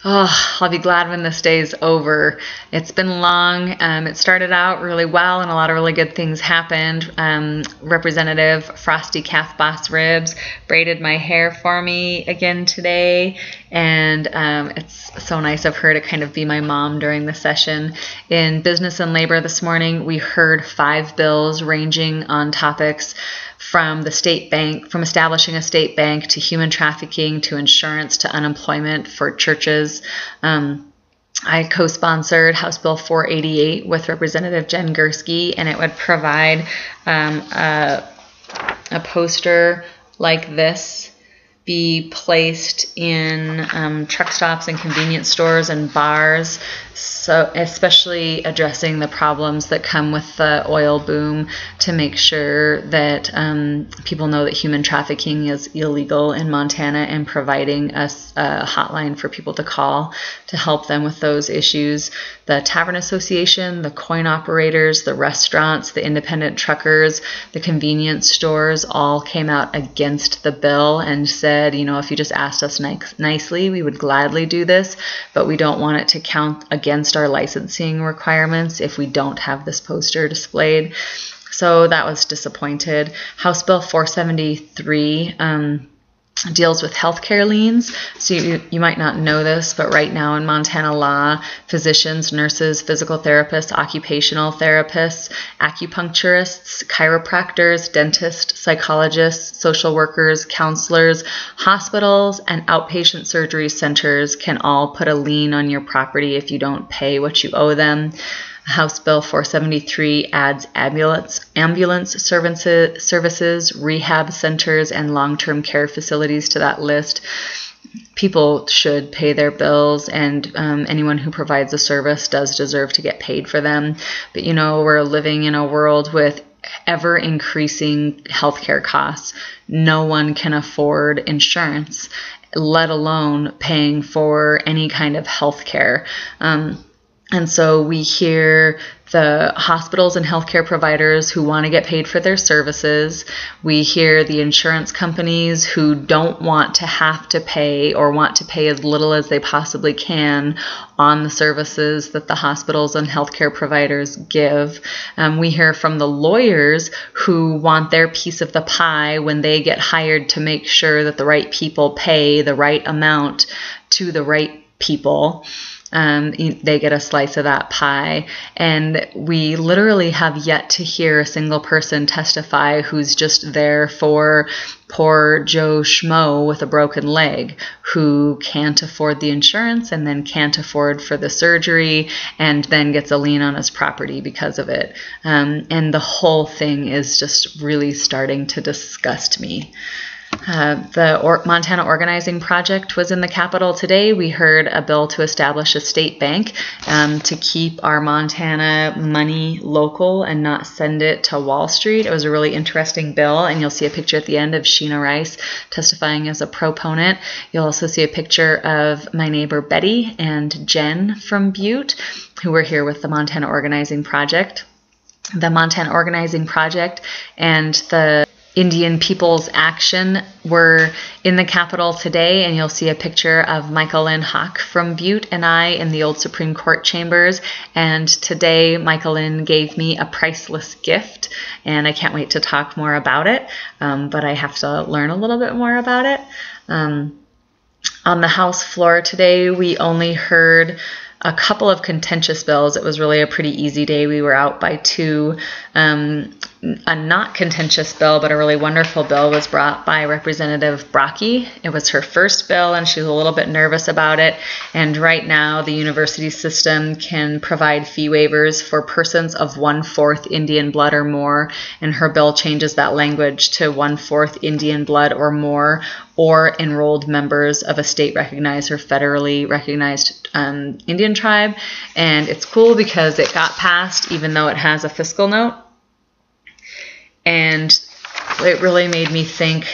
Oh, I'll be glad when this day's over. It's been long. It started out really well and a lot of really good things happened. Representative Frosty Calf Boss Ribs braided my hair for me again today. And it's so nice of her to kind of be my mom during the session. In Business and Labor this morning, we heard 5 bills ranging on topics from the state bank, from establishing a state bank to human trafficking to insurance to unemployment for churches. I co-sponsored House Bill 488 with Representative Jen Gursky, and it would provide a poster like this be placed in truck stops and convenience stores and bars, so especially addressing the problems that come with the oil boom, to make sure that people know that human trafficking is illegal in Montana, and providing us a hotline for people to call to help them with those issues. The Tavern Association, the coin operators, the restaurants, the independent truckers, the convenience stores all came out against the bill and said, you know, if you just asked us nicely, we would gladly do this, but we don't want it to count against our licensing requirements if we don't have this poster displayed. So that was disappointed. House Bill 473 deals with healthcare liens. So you might not know this, but right now in Montana law, physicians, nurses, physical therapists, occupational therapists, acupuncturists, chiropractors, dentists, psychologists, social workers, counselors, hospitals, and outpatient surgery centers can all put a lien on your property if you don't pay what you owe them. House Bill 473 adds ambulance services, rehab centers, and long-term care facilities to that list. People should pay their bills, and anyone who provides a service does deserve to get paid for them. But you know, we're living in a world with ever increasing healthcare costs. No one can afford insurance, let alone paying for any kind of healthcare. And so we hear the hospitals and healthcare providers who want to get paid for their services. We hear the insurance companies who don't want to have to pay, or want to pay as little as they possibly can on the services that the hospitals and healthcare providers give. We hear from the lawyers who want their piece of the pie when they get hired to make sure that the right people pay the right amount to the right people. They get a slice of that pie, and we literally have yet to hear a single person testify who's just there for poor Joe Schmo with a broken leg, who can't afford the insurance and then can't afford for the surgery, and then gets a lien on his property because of it. And the whole thing is just really starting to disgust me. The Montana Organizing Project was in the Capitol today. We heard a bill to establish a state bank to keep our Montana money local and not send it to Wall Street. It was a really interesting bill, and you'll see a picture at the end of Sheena Rice testifying as a proponent. You'll also see a picture of my neighbor Betty and Jen from Butte, who were here with the Montana Organizing Project. The Montana Organizing Project and the Indian People's Action were in the Capitol today, and you'll see a picture of Michael Lynn Hawk from Butte and I in the old Supreme Court chambers. And today Michael Lynn gave me a priceless gift, and I can't wait to talk more about it, but I have to learn a little bit more about it. On the House floor today, we only heard a couple of contentious bills. It was really a pretty easy day. We were out by 2. A not contentious bill, but a really wonderful bill, was brought by Representative Brocky. It was her first bill, and she was a little bit nervous about it. And right now, the university system can provide fee waivers for persons of 1/4 Indian blood or more, and her bill changes that language to 1/4 Indian blood or more, or enrolled members of a state-recognized or federally recognized Indian tribe. And it's cool because it got passed, even though it has a fiscal note. And it really made me think,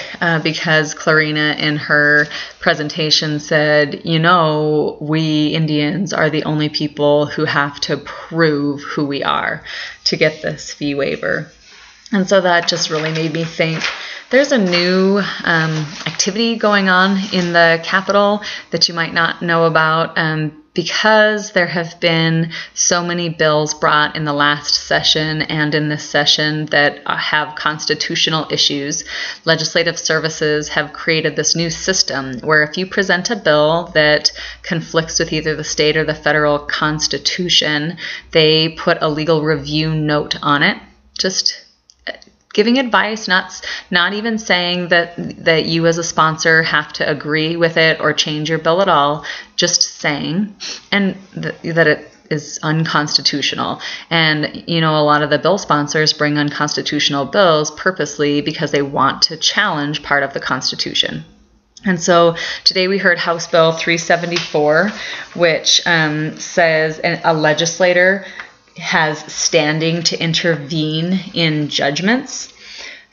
because Clarina in her presentation said, you know, we Indians are the only people who have to prove who we are to get this fee waiver. And so that just really made me think There's a new activity going on in the Capitol that you might not know about. Because there have been so many bills brought in the last session and in this session that have constitutional issues, Legislative Services have created this new system where if you present a bill that conflicts with either the state or the federal constitution, they put a legal review note on it. Just giving advice, not even saying that you as a sponsor have to agree with it or change your bill at all, just saying and that it is unconstitutional. And a lot of the bill sponsors bring unconstitutional bills purposely because they want to challenge part of the Constitution. And so today we heard House Bill 374, which says a legislator has standing to intervene in judgments.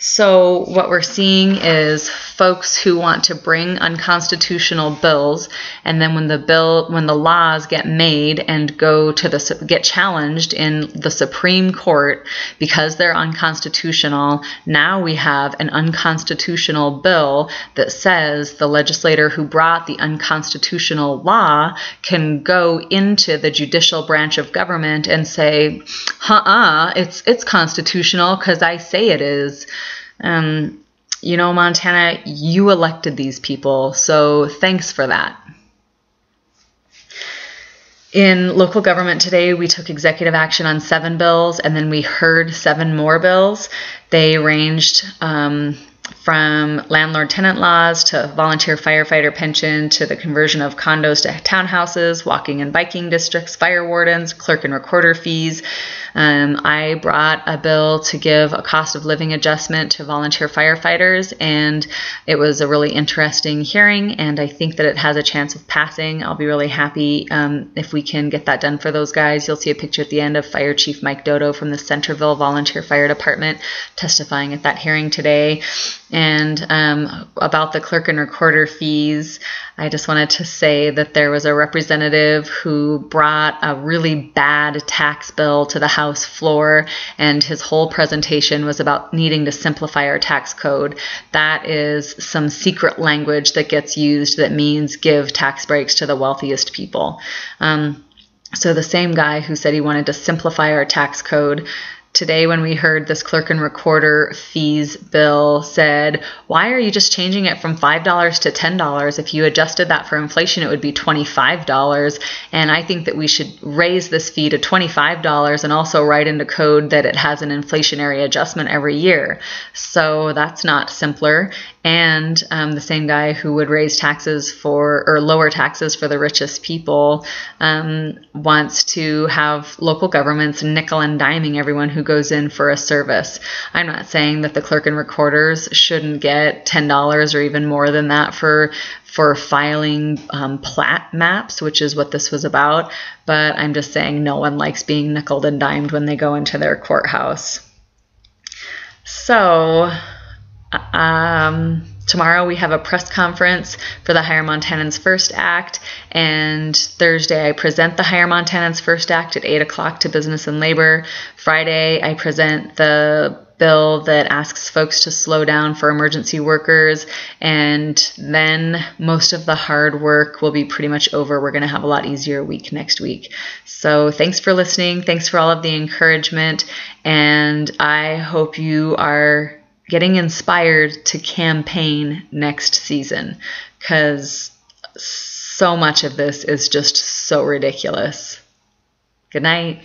So what we're seeing is folks who want to bring unconstitutional bills, and then when the laws get made and get challenged in the Supreme Court because they're unconstitutional, now we have an unconstitutional bill that says the legislator who brought the unconstitutional law can go into the judicial branch of government and say, it's constitutional because I say it is. Montana, you elected these people, so thanks for that. In local government today, we took executive action on 7 bills, and then we heard 7 more bills. They ranged from landlord-tenant laws to volunteer firefighter pension to the conversion of condos to townhouses, walking and biking districts, fire wardens, clerk and recorder fees. I brought a bill to give a cost of living adjustment to volunteer firefighters, and it was a really interesting hearing, and I think that it has a chance of passing. I'll be really happy if we can get that done for those guys. You'll see a picture at the end of Fire Chief Mike Dodo from the Centerville Volunteer Fire Department testifying at that hearing today. And about the clerk and recorder fees, I just wanted to say that there was a representative who brought a really bad tax bill to the House floor, and his whole presentation was about needing to simplify our tax code. That is some secret language that gets used that means give tax breaks to the wealthiest people. So the same guy who said he wanted to simplify our tax code, today when we heard this clerk and recorder fees bill said, why are you just changing it from $5 to $10? If you adjusted that for inflation, it would be $25. And I think that we should raise this fee to $25 and also write into code that it has an inflationary adjustment every year. So that's not simpler. And the same guy who would raise taxes or lower taxes for the richest people wants to have local governments nickel and diming everyone who goes in for a service. I'm not saying that the clerk and recorders shouldn't get $10 or even more than that for filing plat maps, which is what this was about, but I'm just saying no one likes being nickeled and dimed when they go into their courthouse. So tomorrow we have a press conference for the Hire Montanans First Act, and Thursday I present the Hire Montanans First Act at 8 o'clock to Business and Labor. Friday I present the bill that asks folks to slow down for emergency workers, and then most of the hard work will be pretty much over. We're going to have a lot easier week next week. So thanks for listening. Thanks for all of the encouragement, and I hope you are getting inspired to campaign next season, because so much of this is just so ridiculous. Good night.